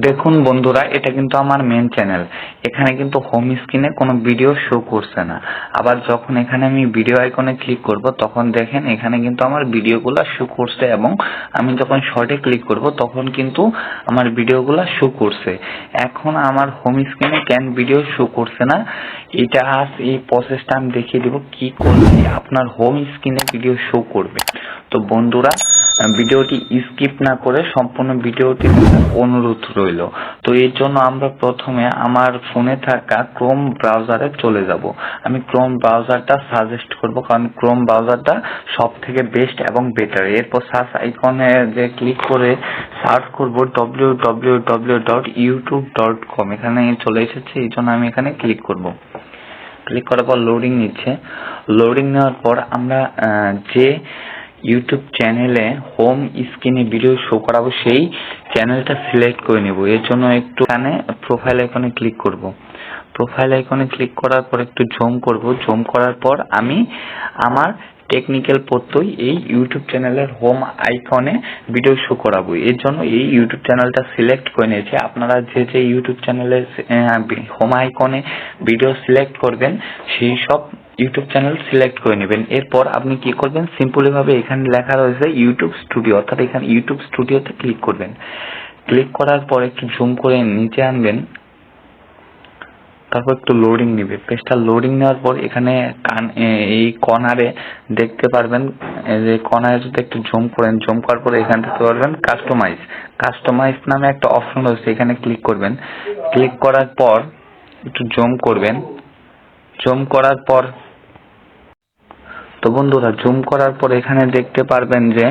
দেখুন বন্ধুরা, এটা কিন্তু আমার মেন চ্যানেল। এখানে কিন্তু হোম স্ক্রিনে কোনো ভিডিও শো করছে না। আবার যখন এখানে আমি ভিডিও আইকনে ক্লিক করব তখন দেখেন এখানে কিন্তু আমার ভিডিওগুলো শো করছে, এবং আমি যখন শর্টে ক্লিক করব তখন কিন্তু আমার ভিডিওগুলো শো করছে। এখন আমার হোম স্ক্রিনে কেন ভিডিও শো করছে না, এটা আজ এই প্রসেসটা আমি দেখিয়ে দিব কি করলে আপনার হোম স্ক্রিনে ভিডিও শো করবে। তো বন্ধুরা, ভিডিওটি স্কিপ না করে সম্পূর্ণ ভিডিওটি দেখার অনুরোধ রইল। তো এর জন্য আমরা প্রথমে আমার ফোনে থাকা ক্রোম ব্রাউজারে চলে যাব। আমি ক্রোম ব্রাউজারটা সাজেস্ট করব, কারণ ক্রোম ব্রাউজারটা সব থেকে বেস্ট এবং বেটার। এরপর সার্চ আইকনে যে ক্লিক করে সার্চ করব www.youtube.com। এখানে চলে এসেছে, এই জন্য আমি এখানে ক্লিক করব। ক্লিক করার পর লোডিং নিচ্ছে। লোডিং নেওয়ার পর আমরা যে ইউটিউব চ্যানেলে হোম স্ক্রিনে ভিডিও শো করাবো সেই চ্যানেলটা সিলেক্ট করে নেব। এর জন্য একটু এখানে প্রোফাইল আইকনে ক্লিক করব। প্রোফাইল আইকনে ক্লিক করার পর একটু জুম করব। জুম করার পর আমি আমার টেকনিক্যাল পড়তেই এই ইউটিউব চ্যানেলের হোম আইকনে ভিডিও শো করাবো। এর জন্য এই ইউটিউব চ্যানেলটা সিলেক্ট করে নিয়েছি। আপনারা যে যে ইউটিউব চ্যানেলের হোম আইকনে ভিডিও সিলেক্ট করবেন সেই সব ইউটিউব চ্যানেল সিলেক্ট করে নেবেন। এরপর আপনি কি করবেন, সিম্পলি ভাবে এখানে লেখা রয়েছে ইউটিউব স্টুডিও, অর্থাৎ এখানে ইউটিউব স্টুডিওতে ক্লিক করবেন। ক্লিক করার পর একটু জুম করে নিচে আনবেন, তারপর একটু লোডিং নেবে। পেজটা লোডিং নেওয়ার পর এখানে এই কর্নারে দেখতে পারবেন, যে কর্নারে যদি একটু জুম করেন, জুম করার পর এখান থেকে পারবেন কাস্টমাইজ। কাস্টমাইজ নামে একটা অপশন রয়েছে, এখানে ক্লিক করবেন। ক্লিক করার পর একটু জুম করবেন। জুম করার পর তো বন্ধুরা, জুম করার পর এখানে দেখতে পারবেন যে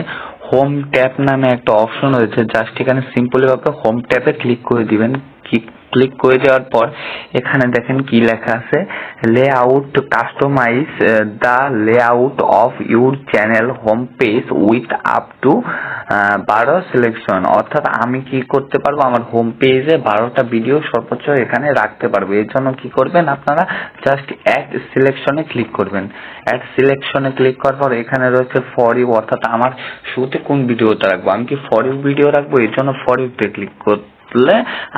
হোম ট্যাব নামে একটা অপশন রয়েছে। জাস্ট এখানে সিম্পলি ভাবে হোম ট্যাবে ক্লিক করে দিবেন। ক্লিক করে দেওয়ার পর এখানে দেখেন কি লেখা আছে, layout customise the layout of your channel home page with up to 12 selection. অর্থাৎ আমি কি করতে পারবো, আমার হোম পেজে 12টা ভিডিও সর্বোচ্চ এখানে রাখতে পারবো। এর জন্য কি করবেন, আপনারা জাস্ট অ্যাড সিলেকশনে ক্লিক করবেন। অ্যাড সিলেকশনে ক্লিক করার পর এখানে রয়েছে ফর ইউ, অর্থাৎ আমার শুরুতে কোন ভিডিওটা রাখবো। আমি কি ফর ইউ ভিডিও রাখবো, এর জন্য ফর ইউতে ক্লিক করতে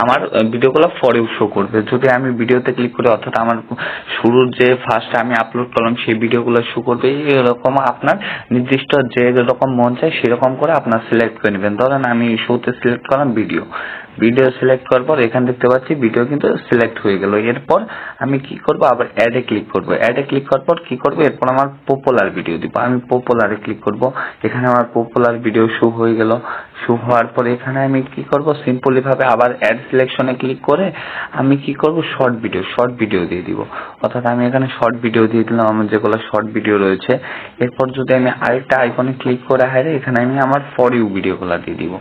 আমার ভিডিওগুলো ফর ইউ শো করবে। যদি আমি ভিডিওতে ক্লিক করি, অর্থাৎ আমার শুরুর যে ফার্স্ট আমি আপলোড করলাম সেই ভিডিওগুলো শো করবে। এরকম আপনার নির্দিষ্ট যে রকম মন চায় সেরকম করে আপনার সিলেক্ট করে নেবেন। ধরেন আমি শুরুতে সিলেক্ট করলাম ভিডিও। ভিডিও সিলেক্ট করার পর এখানে দেখতে পাচ্ছি ভিডিও কিন্তু সিলেক্ট হয়ে গেল। এরপর আমি কি করব, আবার অ্যাডে ক্লিক করব। অ্যাডে ক্লিক করার পর কি করব, এরপর আমার পপুলার ভিডিও দিব। আমি পপুলারে ক্লিক করব। এখানে আমার পপুলার ভিডিও শো হয়ে গেল। শো হওয়ার পর এখানে আমি কি করব, সিম্পলি ভাবে আবার অ্যাড সিলেকশনে ক্লিক করে আমি কি করব, শর্ট ভিডিও দিয়ে দিব। অর্থাৎ আমি এখানে শর্ট ভিডিও দিয়ে দিলাম, আমার যেগুলো শর্ট ভিডিও রয়েছে। এরপর যদি আমি আরেকটা আইকনে ক্লিক করে হাইরে এখানে আমি আমার ফর ইউ ভিডিওগুলো দিয়ে দিব।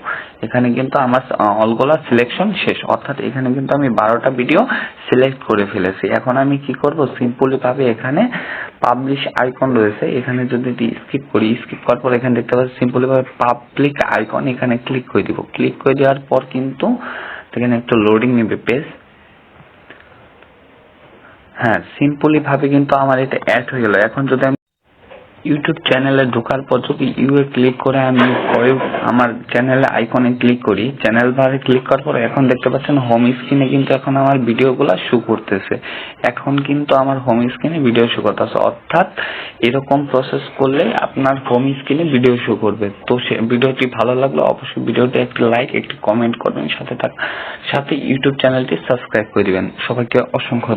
এখানে কিন্তু আমার অলগুলা সিলেকশন শেষ, অর্থাৎ এখানে কিন্তু আমি 12টা ভিডিও সিলেক্ট করে ফেলেছি। এখন আমি কি করব, সিম্পলি ভাবে এখানে পাবলিশ আইকন রয়েছে, এখানে যদি স্কিপ করি, স্কিপ করার পর এখানে দেখতে পাচ্ছি সিম্পলি ভাবে পাবলিক আইকন, এখানে ক্লিক করে দিব। ক্লিক করে দেওয়ার পর কিন্তু এখানে একটু লোডিং নেবে পেজ। হ্যাঁ, সিম্পলি ভাবে কিন্তু আমার এটা অ্যাড হয়ে গেল। এখন যদি আমি ইউটিউব চ্যানেলে ঢোকার পর যদি ইউএ ক্লিক করে আমি আমার চ্যানেলে আইকনে ক্লিক করি, চ্যানেল বারে ক্লিক করার পর এখন দেখতে পাচ্ছেন হোম স্ক্রিনে কিন্তু এখন আমার ভিডিওগুলো শো করতেছে। এখন কিন্তু আমার হোম স্ক্রিনে ভিডিও শো করতেছে, অর্থাৎ এরকম প্রসেস করলে আপনার হোম স্ক্রিনে ভিডিও শো করবে। তো সে ভিডিওটি ভালো লাগলে অবশ্যই ভিডিওটি একটি লাইক, একটি কমেন্ট করবেন, সাথে ইউটিউব চ্যানেলটি সাবস্ক্রাইব করে দিবেন। সবাইকে অসংখ্য